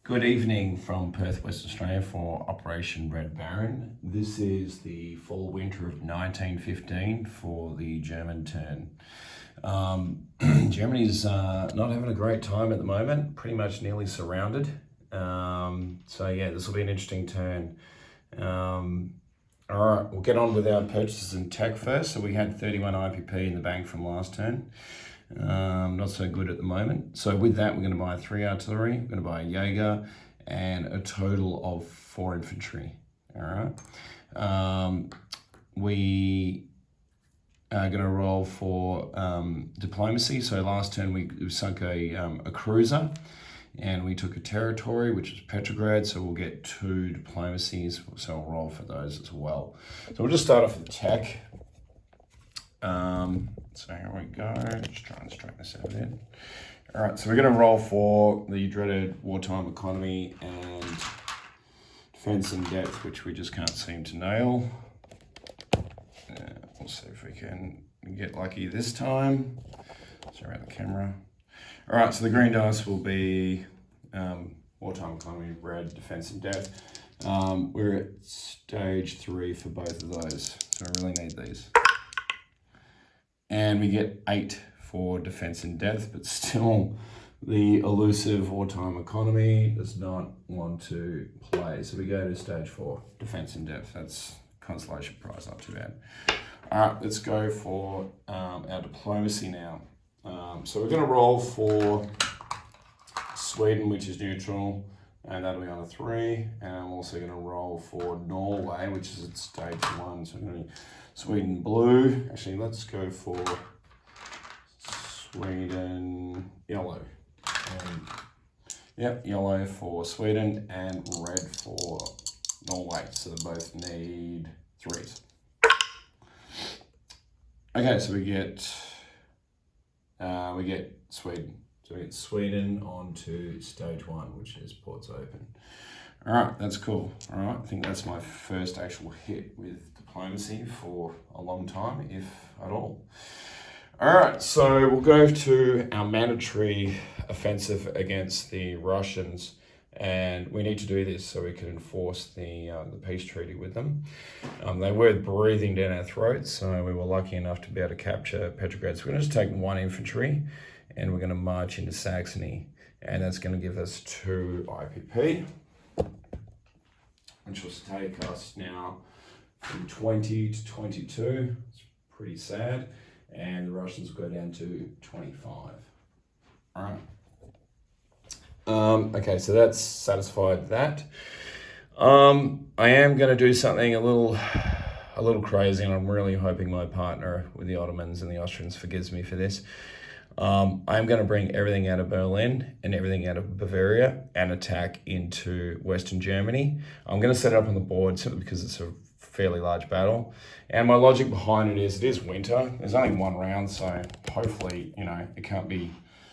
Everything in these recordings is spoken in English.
Good evening from Perth, Western Australia for Operation Red Baron. This is the fall winter of 1915 for the German turn. Germany's not having a great time at the moment, pretty much nearly surrounded. So yeah, this will be an interesting turn. All right, we'll get on with our purchases in tech first. So we had 31 IPP in the bank from last turn. Not so good at the moment. So with that, we're going to buy 3 artillery, we're going to buy a Jaeger, and a total of 4 infantry. All right. We are going to roll for diplomacy. So last turn we sunk a cruiser, and we took a territory, which is Petrograd. So we'll get 2 diplomacies. So I'll roll for those as well. So we'll just start off with tech. So here we go, just try and straighten this out a bit. All right, so we're going to roll for the dreaded wartime economy and defense in depth, which we just can't seem to nail. We'll see if we can get lucky this time. Sorry about the camera. All right, so the green dice will be wartime economy, red defense in depth. We're at stage 3 for both of those, so I really need these. And we get 8 for defense in depth, but still the elusive wartime economy does not want to play. So we go to stage 4, defense in depth. That's consolation prize, not too bad. All right, let's go for our diplomacy now. So we're going to roll for Sweden, which is neutral, and that'll be on a 3. And I'm also going to roll for Norway, which is at stage 1. So I'm going to Sweden blue. Actually, let's go for Sweden yellow. Yep, yellow for Sweden and red for Norway. So they both need 3s. Okay, so we get Sweden. So we get Sweden onto stage 1, which is ports open. All right, that's cool. All right, I think that's my first actual hit with diplomacy for a long time, if at all. All right, so we'll go to our mandatory offensive against the Russians, and we need to do this so we can enforce the peace treaty with them. They were breathing down our throats, so we were lucky enough to be able to capture Petrograd. So we're going to just take 1 infantry, and we're going to march into Saxony, and that's going to give us 2 IPP. Which will take us now from 20 to 22. It's pretty sad. And the Russians go down to 25. All right. Okay, so that's satisfied that. I am going to do something a little crazy, and I'm really hoping my partner with the Ottomans and the Austrians forgives me for this. I'm going to bring everything out of Berlin and everything out of Bavaria and attack into Western Germany. I'm going to set it up on the board simply because it's a fairly large battle. And my logic behind it is winter. There's only 1 round, so hopefully, it can't be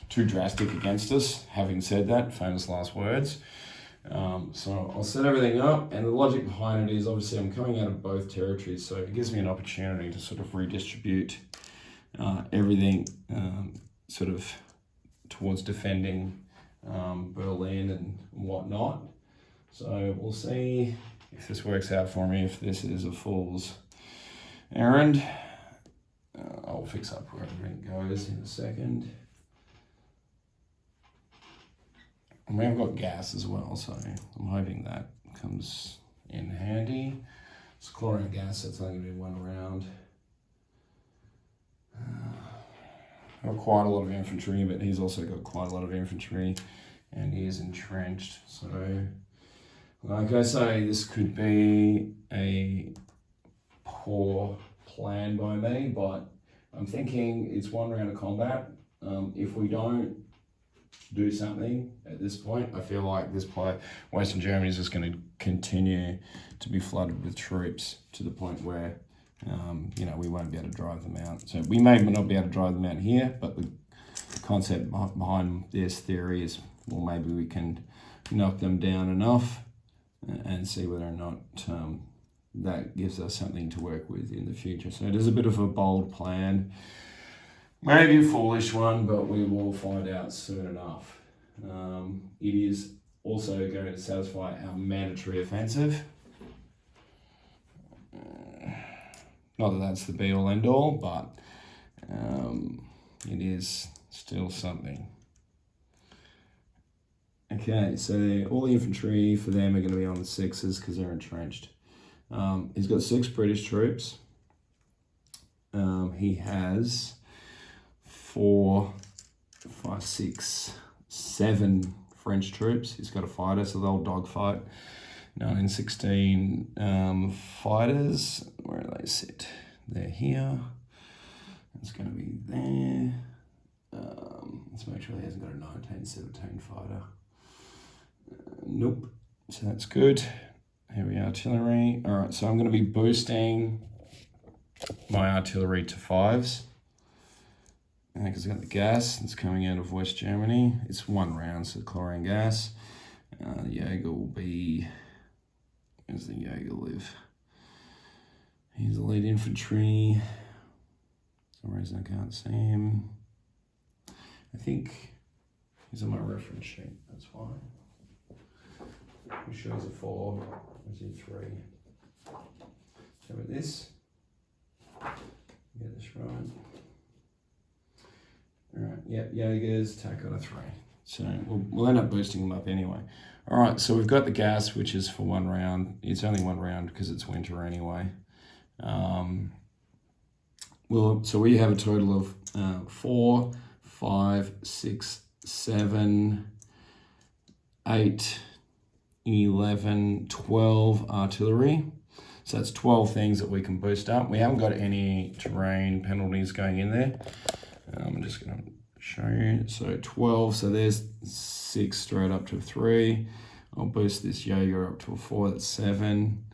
too drastic against us. Having said that, famous last words. So I'll set everything up, and the logic behind it is obviously I'm coming out of both territories, so it gives me an opportunity to sort of redistribute everything sort of towards defending Berlin and whatnot. So we'll see if this works out for me, if this is a fool's errand. I'll fix up where everything goes in a second. And we have got gas as well, so I'm hoping that comes in handy. It's chlorine gas, that's only going to be 1 round. Got quite a lot of infantry, but he's also got quite a lot of infantry, and he is entrenched. So, like I say, this could be a poor plan by me, but I'm thinking it's 1 round of combat. If we don't do something at this point, I feel like Western Germany is just going to continue to be flooded with troops to the point where we won't be able to drive them out. So we may not be able to drive them out here, but the concept behind this theory is, well, maybe we can knock them down enough and see whether or not that gives us something to work with in the future. So it is a bit of a bold plan. Maybe a foolish one, but we will find out soon enough. It is also going to satisfy our mandatory offensive. Not that that's the be-all, end-all, but it is still something. Okay, so all the infantry for them are going to be on the 6s because they're entrenched. He's got 6 British troops. He has 4, 5, 6, 7 French troops. He's got a fighter, so they'll dogfight. 1916 fighters. Where do they sit? They're here. It's going to be there. Let's make sure he hasn't got a 1917 fighter. Nope. So that's good. Heavy artillery. All right, so I'm going to be boosting my artillery to 5s. Because I've got the gas that's coming out of West Germany. It's 1 round, so chlorine gas. The Jaeger will be... Where's the Jaeger live? He's the lead infantry. For some reason I can't see him. I think he's on my reference sheet, that's why. He shows a 4, is he 3? How about this? Get this right. Alright, yep, Jaegers, tack on a 3. So we'll end up boosting them up anyway. Alright, so we've got the gas, which is for 1 round. It's only 1 round because it's winter anyway. So we have a total of 4, 5, 6, 7, 8, 11, 12 artillery. So that's 12 things that we can boost up. We haven't got any terrain penalties going in there. I'm just going to show you. So 12, so there's 6 straight up to 3. I'll boost this Jaeger up to a 4, that's 7.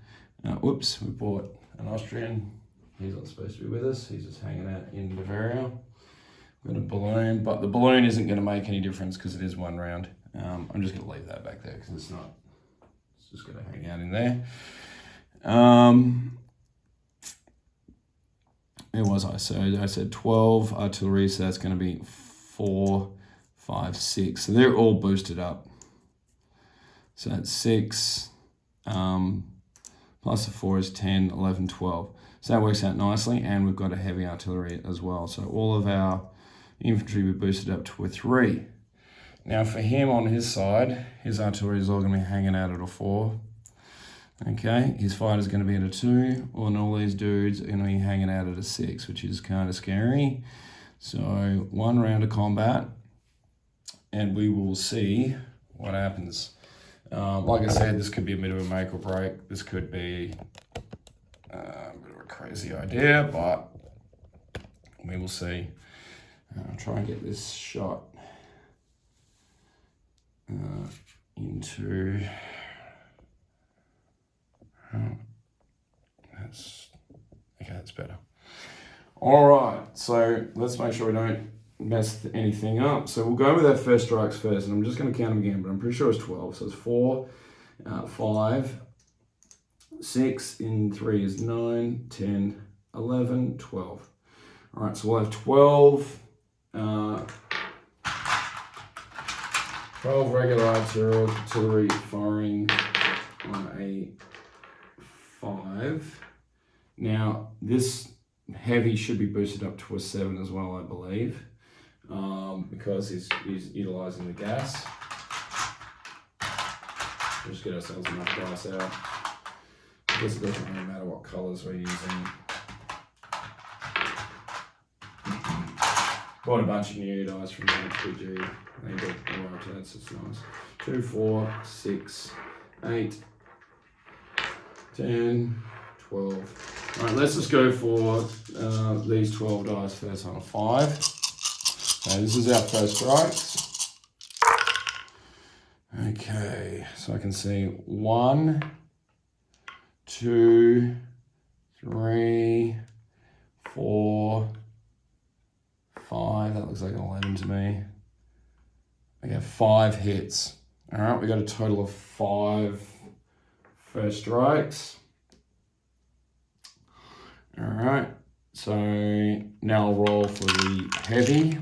Whoops, we bought an Austrian. He's not supposed to be with us. He's just hanging out in Bavaria. Got a balloon, but the balloon isn't going to make any difference because it is 1 round. I'm just going to leave that back there because it's just going to hang out in there. Where was I? So I said 12 artillery, so that's going to be 4, 5, 6. So they're all boosted up. So that's 6, plus the 4 is 10, 11, 12. So that works out nicely, and we've got a heavy artillery as well. So all of our infantry we boosted up to a 3. Now for him on his side, his artillery is all going to be hanging out at a 4. Okay, his fighter's going to be at a 2, and all these dudes are going to be hanging out at a 6, which is kind of scary. So 1 round of combat, and we will see what happens. Like I said, this could be a bit of a make or break. This could be a bit of a crazy idea, but we will see. I'll try and get this shot into... that's better. All right, so let's make sure we don't mess anything up. So we'll go with our first strikes first, and I'm just going to count them again, but I'm pretty sure it's 12. So it's 4, 5, 6, in 3 is 9, 10, 11, 12. All right, so we'll have 12 regular artillery firing on a 5. Now, this heavy should be boosted up to a 7 as well, I believe, because he's utilising the gas. We'll just get ourselves enough dice out. I guess it doesn't really matter what colours we're using. Bought a bunch of new dice from HPG. They got more up to that, so it's nice. 2, 4, 6, 8, 10, 12. All right, let's just go for these 12 dice first on a 5. So this is our first strikes. Okay, so I can see 1, 2, 3, 4, 5. That looks like an 11 to me. We have 5 hits. All right, we got a total of 5 first strikes. All right, so now I'll roll for the heavy.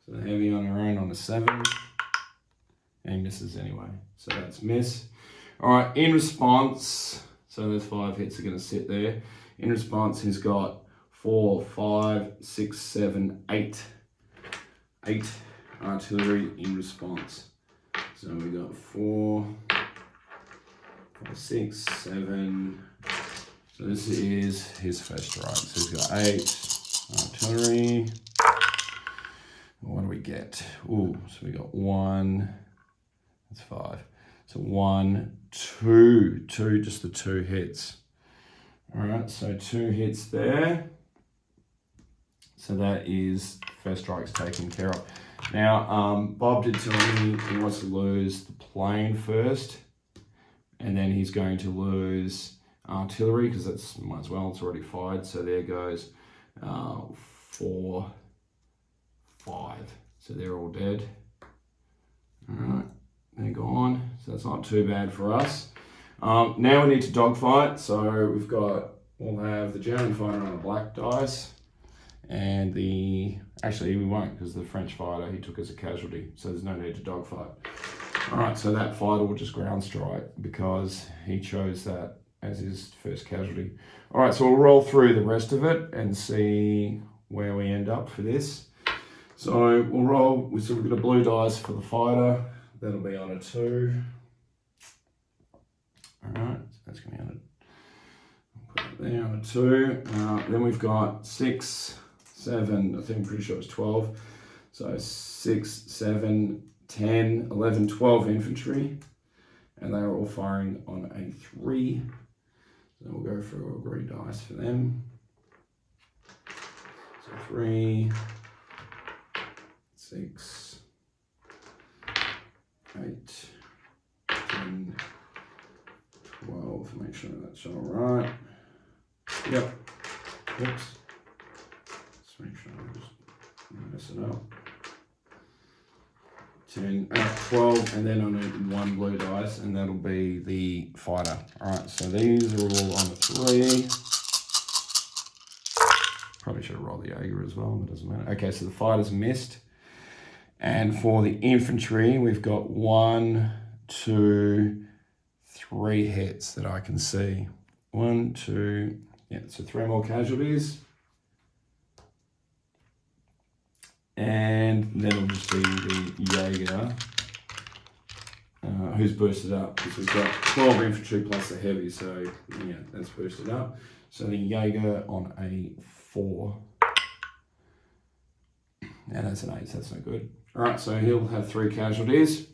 So the heavy on her own on a 7. And he misses anyway. So that's miss. All right, in response, so those 5 hits are going to sit there. In response, he's got 4, 5, 6, 7, 8. 8 artillery in response. So we got 4, 5, 6, 7. So this is his first strike. So he's got 8 artillery. What do we get? Ooh, so we got 1. That's 5. So 1, 2, just the 2 hits. All right, so 2 hits there. So that is first strike's taken care of. Now, Bob did tell me he wants to lose the plane first, and then he's going to lose artillery because that's might as well. It's already fired. So there goes 4, 5. So they're all dead. All right, they're gone. So that's not too bad for us. Now we need to dogfight. So we'll have the German fighter on a black dice. And actually we won't because the French fighter, he took as a casualty, so there's no need to dogfight. All right, so that fighter will just ground strike because he chose that as his first casualty. All right, so we'll roll through the rest of it and see where we end up for this. So we'll roll, we've got a blue dice for the fighter, that'll be on a 2. All right, so that's gonna be on a, put it there on a 2. Then we've got 6, 7, I think I'm pretty sure it's 12. So 6, 7, 10, 11, 12 infantry. And they are all firing on a 3. So we'll go for a green dice for them. So 3, 6, 8, 10, 12. Make sure that's all right. Yep. Oops. Make sure I just mess it up. 10, 12, and then I need 1 blue dice, and that'll be the fighter. All right, so these are all on a 3. Probably should have rolled the Jaeger as well, but it doesn't matter. Okay, so the fighter's missed. And for the infantry, we've got 1, 2, 3 hits that I can see. 1, 2, yeah, so 3 more casualties. And then it'll just be the Jaeger, who's boosted up, because we've got 12 infantry plus the heavy, so yeah, that's boosted up. So the Jaeger on a 4. Yeah, that's an 8, so that's no good. All right, so he'll have 3 casualties.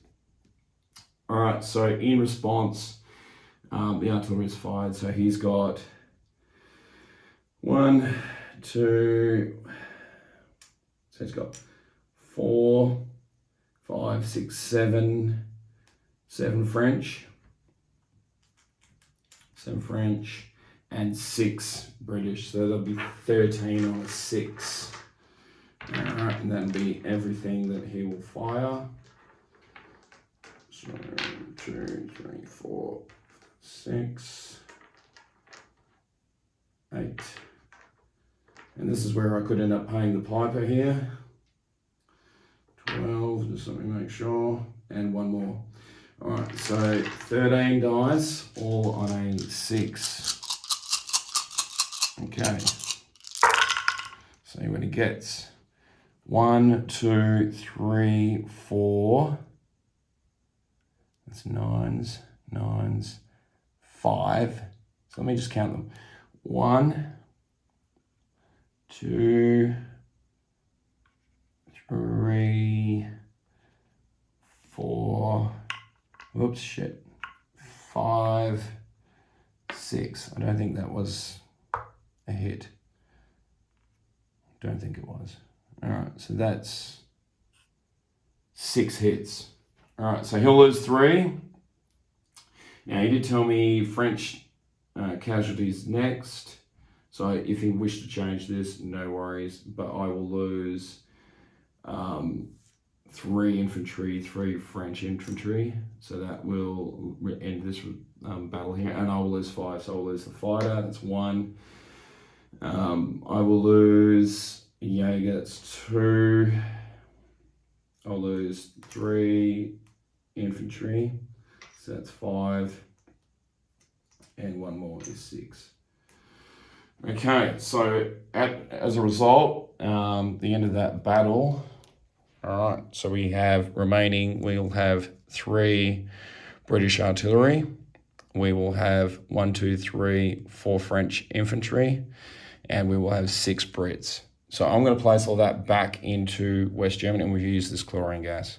All right, so in response, the artillery is fired, so he's got 1, 2, so he's got 4, 5, 6, 7 French. 7 French and 6 British. So there'll be 13 on a 6. All right, and that'll be everything that he will fire. So 2, 3, 4, 6, 8. And this is where I could end up paying the piper here. 12, just let me make sure. And 1 more. All right, so 13 dice, all on a 6. Okay. See what he gets. 1, 2, 3, 4. That's 9s, 9s, 5. So let me just count them. 1, 2, 3, 4, whoops, shit, 5, 6. I don't think that was a hit. Don't think it was. All right, so that's 6 hits. All right, so he'll lose 3. Now, he did tell me French casualties next. So if he wished to change this, no worries. But I will lose 3 infantry, 3 French infantry. So that will end this battle here. And I will lose 5. So I'll lose the fighter. That's 1. I will lose Jaeger. That's 2. I'll lose 3 infantry, so that's 5, and 1 more is 6. Okay, so as a result, the end of that battle, all right, so we have remaining, we'll have 3 British artillery, we will have 1, 2, 3, 4 French infantry, and we will have 6 Brits. So I'm going to place all that back into West Germany, and we've used this chlorine gas.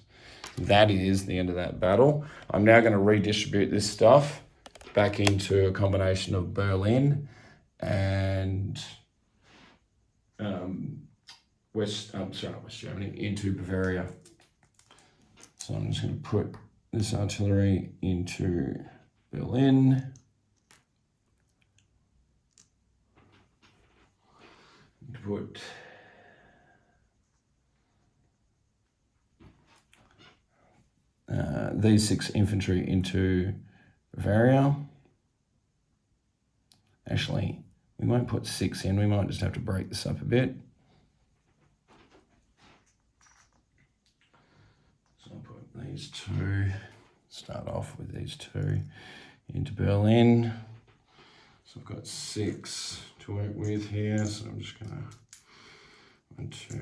That is the end of that battle. I'm now going to redistribute this stuff back into a combination of Berlin and West Germany into Bavaria. So I'm just going to put this artillery into Berlin. Put these 6 infantry into Bavaria. Actually, we won't put 6 in, we might just have to break this up a bit. So I'll put these 2, start off with these 2 into Berlin. So I've got 6 to work with here, so I'm just gonna 1, 2,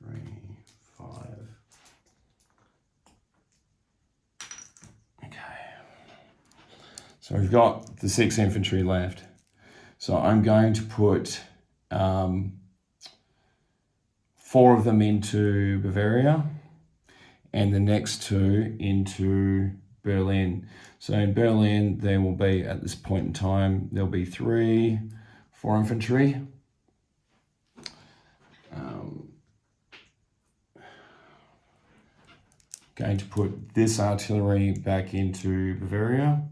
3, 5. Okay. So we've got the 6 infantry left. So I'm going to put 4 of them into Bavaria and the next 2 into Berlin. So in Berlin, there will be, at this point in time, there'll be 3, 4 infantry. Going to put this artillery back into Bavaria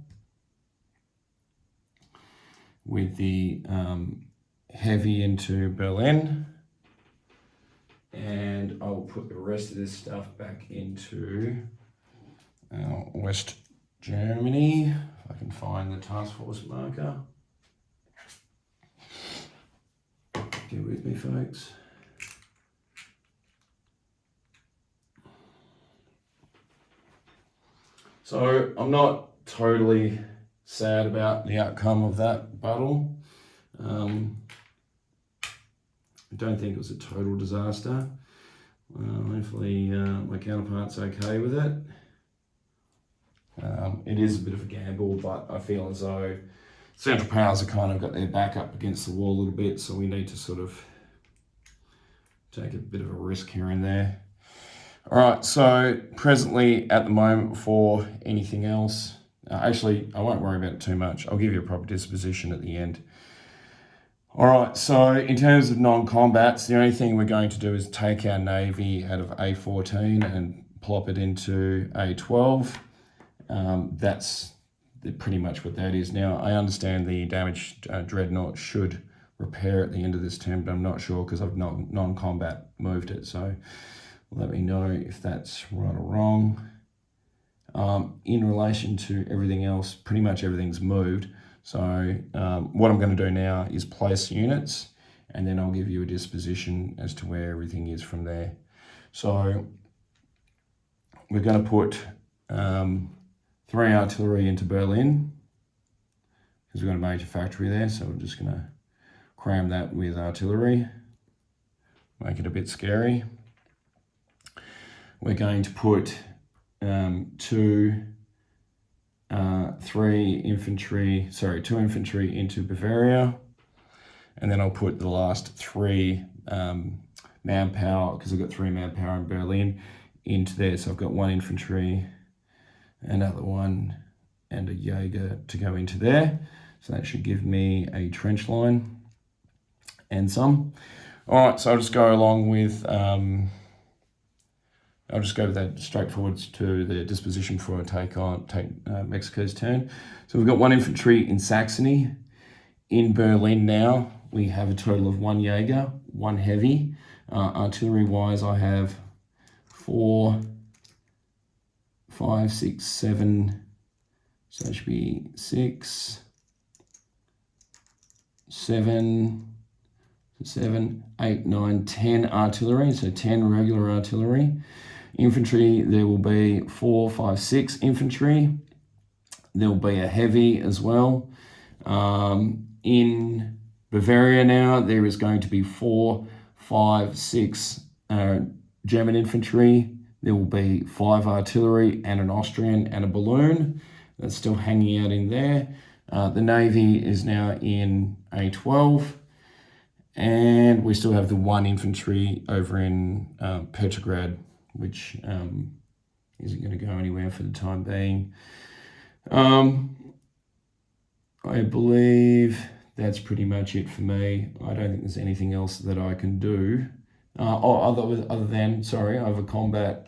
with the heavy into Berlin, and I'll put the rest of this stuff back into West Germany, if I can find the task force marker. Get with me, folks. So I'm not totally sad about the outcome of that battle. I don't think it was a total disaster. Hopefully my counterpart's okay with it. It is a bit of a gamble, but I feel as though Central Powers have kind of got their back up against the wall a little bit, so we need to sort of take a bit of a risk here and there. All right, so presently at the moment for anything else, actually I won't worry about it too much. I'll give you a proper disposition at the end. All right, so in terms of non-combats, the only thing we're going to do is take our Navy out of A14 and plop it into A12. That's pretty much what that is. Now, I understand the damaged dreadnought should repair at the end of this term, but I'm not sure because I've not non-combat moved it. So let me know if that's right or wrong. In relation to everything else, pretty much everything's moved. So what I'm going to do now is place units, and then I'll give you a disposition as to where everything is from there. So we're going to put 3 artillery into Berlin because we've got a major factory there. So we're just going to cram that with artillery, make it a bit scary. We're going to put 2 infantry into Bavaria, and then I'll put the last 3 manpower, because I've got 3 manpower in Berlin, into there. So I've got 1 infantry, another 1, and a Jaeger to go into there. So that should give me a trench line and some. All right, so I'll just go along with I'll just go with that straightforwards to the disposition for a take Mexico's turn. So we've got 1 infantry in Saxony. In Berlin now, we have a total of 1 Jaeger, 1 heavy. Artillery-wise, I have 4, 5, 6, 7. So that should be 6, 7. So 7, 8, 9, 10 artillery, so 10 regular artillery. Infantry, there will be 4, 5, 6 infantry. There will be a heavy as well. In Bavaria now, there is going to be 4, 5, 6 German infantry. There will be 5 artillery and an Austrian and a balloon. That's still hanging out in there. The Navy is now in A12. And we still have the 1 infantry over in Petrograd, which isn't going to go anywhere for the time being. I believe that's pretty much it for me. I don't think there's anything else that I can do. Other than, sorry, I have a combat.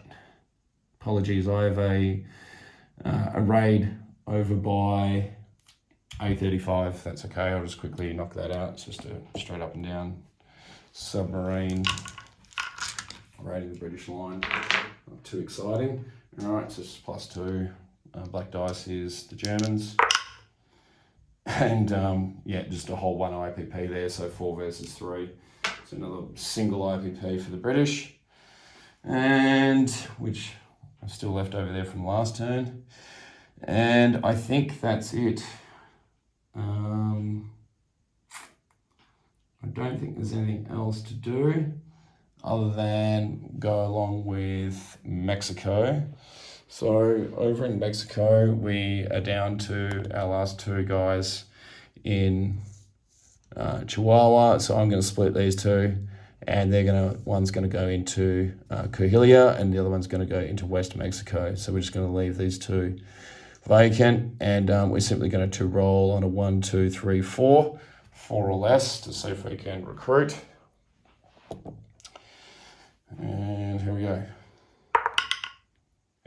Apologies, I have a raid over by A35. That's okay. I'll just quickly knock that out. It's just a straight up and down submarine raiding the British line. Not too exciting. All right, so it's +2. Black dice is the Germans. And yeah, just a whole 1 IPP there, so 4 versus 3. So another single IPP for the British, and which I've still left over there from last turn. And I think that's it. I don't think there's anything else to do other than go along with Mexico. So over in Mexico, we are down to our last 2 guys in Chihuahua. So I'm going to split these 2, and one's going to go into Coahuila, and the other one's going to go into West Mexico. So we're just going to leave these 2 vacant, and we're simply going to roll on a 1, 2, 3, 4 or less to see if we can recruit. And here we go.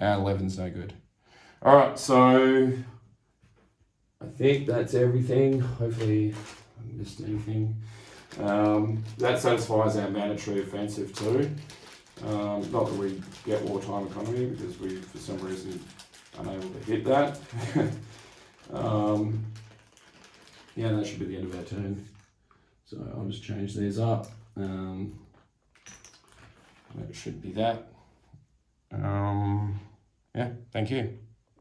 11's no good. All right, so I think that's everything. Hopefully I haven't missed anything. That satisfies our mandatory offensive too. Not that we get wartime economy, because we, for some reason, unable to hit that. Yeah, that should be the end of our turn. So I'll just change these up. That should be that. Yeah, thank you.